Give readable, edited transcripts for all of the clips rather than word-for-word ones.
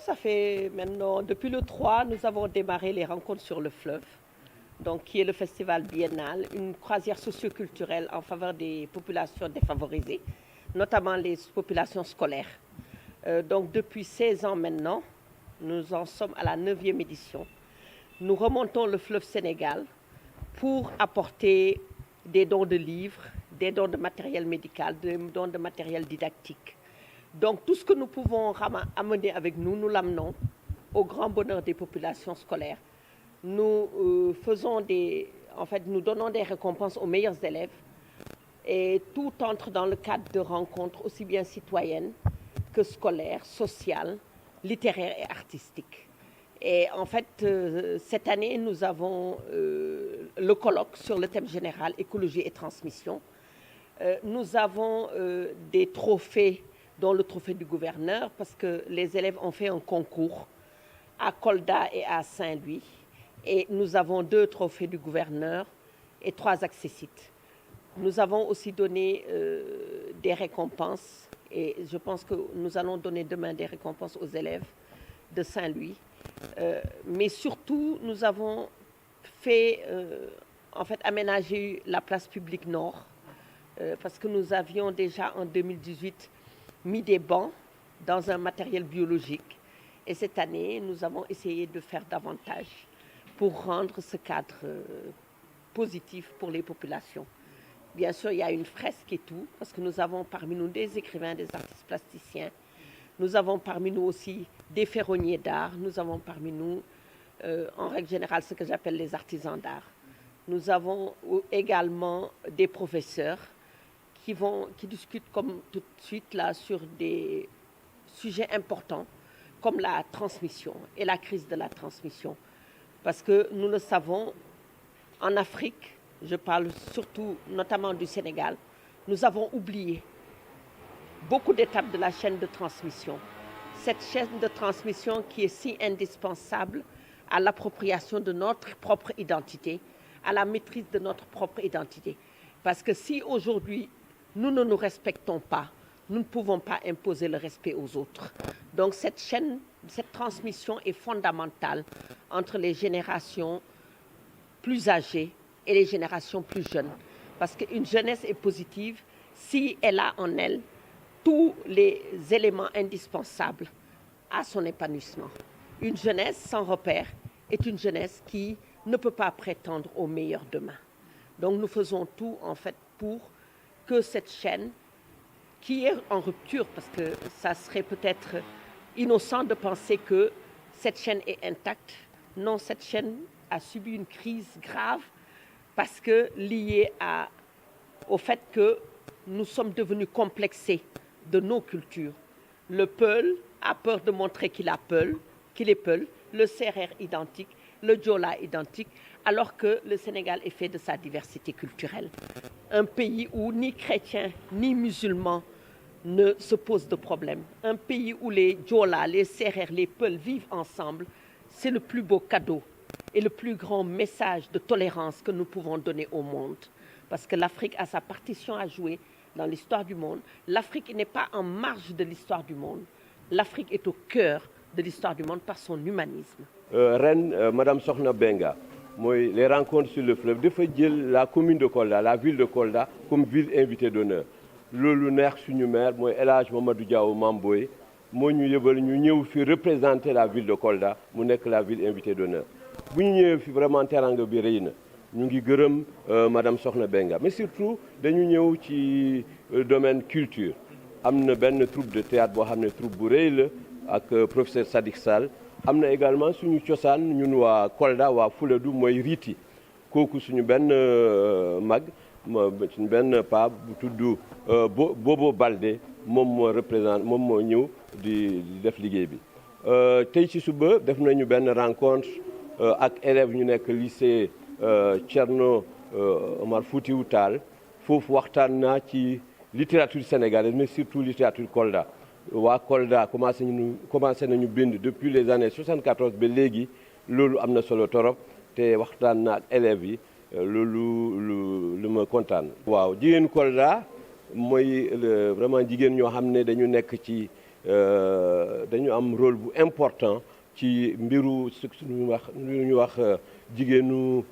ça fait maintenant, depuis le 3, nous avons démarré les rencontres sur le fleuve, donc qui est le festival biennal, une croisière socioculturelle en faveur des populations défavorisées, notamment les populations scolaires. Donc depuis 16 ans maintenant, nous en sommes à la 9e édition. Nous remontons le fleuve Sénégal pour apporter des dons de livres, des dons de matériel médical, des dons de matériel didactique. Donc tout ce que nous pouvons amener avec nous, nous l'amenons au grand bonheur des populations scolaires. Nous nous donnons des récompenses aux meilleurs élèves et tout entre dans le cadre de rencontres aussi bien citoyennes que scolaires, sociales, littéraires et artistiques. Et en fait, cette année, nous avons le colloque sur le thème général écologie et transmission. Nous avons des trophées, dont le trophée du gouverneur, parce que les élèves ont fait un concours à Kolda et à Saint-Louis. Et nous avons 2 trophées du gouverneur et 3 accessites. Nous avons aussi donné des récompenses, et je pense que nous allons donner demain des récompenses aux élèves de Saint-Louis. Mais surtout, nous avons fait, aménager la place publique Nord, parce que nous avions déjà en 2018 mis des bancs dans un matériel biologique. Et cette année, nous avons essayé de faire davantage pour rendre ce cadre positif pour les populations. Bien sûr, il y a une fresque et tout, parce que nous avons parmi nous des écrivains, des artistes plasticiens. Nous avons parmi nous aussi des ferronniers d'art. Nous avons parmi nous, en règle générale, ce que j'appelle les artisans d'art. Nous avons également des professeurs qui discutent comme tout de suite là sur des sujets importants comme la transmission et la crise de la transmission. Parce que nous le savons, en Afrique, je parle surtout notamment du Sénégal, nous avons oublié beaucoup d'étapes de la chaîne de transmission. Cette chaîne de transmission qui est si indispensable à l'appropriation de notre propre identité, à la maîtrise de notre propre identité. Parce que si aujourd'hui, nous ne nous respectons pas, nous ne pouvons pas imposer le respect aux autres. Donc cette chaîne, cette transmission est fondamentale entre les générations plus âgées et les générations plus jeunes. Parce qu'une jeunesse est positive si elle a en elle tous les éléments indispensables à son épanouissement. Une jeunesse sans repère est une jeunesse qui ne peut pas prétendre au meilleur demain. Donc nous faisons tout en fait pour que cette chaîne, qui est en rupture, parce que ça serait peut-être innocent de penser que cette chaîne est intacte. Non, cette chaîne a subi une crise grave parce que liée au fait que nous sommes devenus complexés de nos cultures. Le Peul a peur de montrer qu'il est Peul, le Sérère identique, le Djola identique, alors que le Sénégal est fait de sa diversité culturelle. Un pays où ni chrétiens ni musulmans ne se posent de problème. Un pays où les Djola, les Sérères, les Peuls vivent ensemble, c'est le plus beau cadeau et le plus grand message de tolérance que nous pouvons donner au monde. Parce que l'Afrique a sa partition à jouer dans l'histoire du monde. L'Afrique n'est pas en marge de l'histoire du monde. L'Afrique est au cœur de l'histoire du monde par son humanisme. Madame Sokhna Benga, les rencontres sur le fleuve, dafa jël la commune de Kolda, la ville de Kolda, comme ville invitée d'honneur. Loolu neex suñu maire mooy El Hadj Mamadou Diaw Mamboy moo ñu yëbal ñu ñëw fi représenter la ville de Kolda mu nekk la ville invitée d'honneur. Bu ñu ñëwee fi vraiment teranga bi rëy na ñu ngi gërëm madame Sokhna Benga, mais surtout dañu ñëw ci domaine culture. Am na benn troupe de théâtre boo xam ne troupe bu rëy la ak professeur Sadik Sall. Am na également suñu cosaan ñun waa Kolda waa Fuladu mooy Riti kooku suñu benn mag suñu benn paa bu tudd Bobo Balde moom moo ñëw di def liggéey bi. Tey ci suba def nañu benn rencontre ak élèves ñu nekk lycée Thierno Omar Foutiyou Tall foofu waxtaan naa ci littérature sénégalaise mais surtout littérature Kolda. waa Kolda commencé nañu bind depuis les années 74 ba léegi loolu am na solo torop te waxtaan na ak élèves yi loolu lu ma kontaan. waaw jigéen Kolda mooy vraiment jigéen ñoo xam ne dañu nekk ci dañu am rôle bu important ci mbiru lu ñu wax jigéenu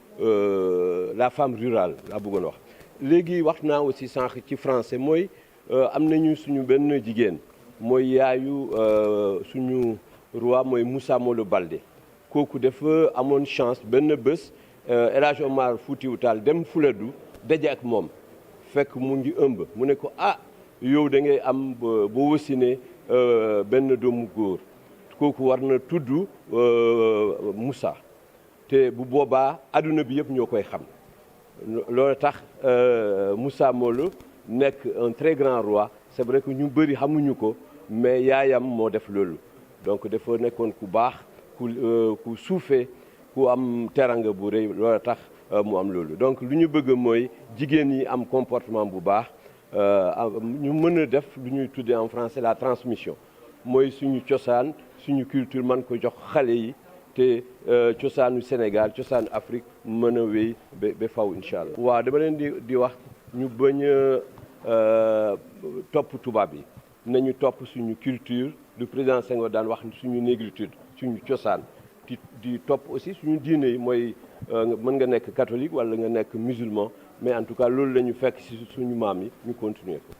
la femme rurale laa bëggoon wax. léegi wax naa aussi sànq ci français mooy am nañu suñu benn jigéen mooy yaayu suñu roi mooy Moussa Molo Baldé kooku dafa amoon chance benn bés El Hadj Omar Foutiyou Tall dem Fuladu daje ak moom fekk mu ngi ëmb mu ne ko yow da ngay am boo wasinee benn doomu góor kooku war na tudd Moussa te bu boobaa adduna bi yëpp ñoo koy xam loolu tax Moussa Molo nekk un très grand roi c'est vrai que ñu bëri xamuñu ko mais yaayam moo def loolu donc dafa nekkoon ku baax ku suufee ku am teranga bu rëy loolu tax mu am loolu donc lu ñu bëgg mooy jigéen yi am comportement bu baax ñu mën a def lu ñuy tuddee en français la transmission mooy suñu cosaan suñu culture man ko jox xale yi te cosaanu Sénégal cosaanu Afrique mën a wéy ba faw incha allah. waaw dama leen di wax ñu bañ a topp tubaab yi nañu topp suñu culture lu président Senghor daan wax suñu négritude suñu cosaan di topp aussi suñu diine yi mooy mën nga nekk catholique wala nga nekk musulman mais en tout cas loolu la ñu fekk ci suñu maam yi ñu continuer ko.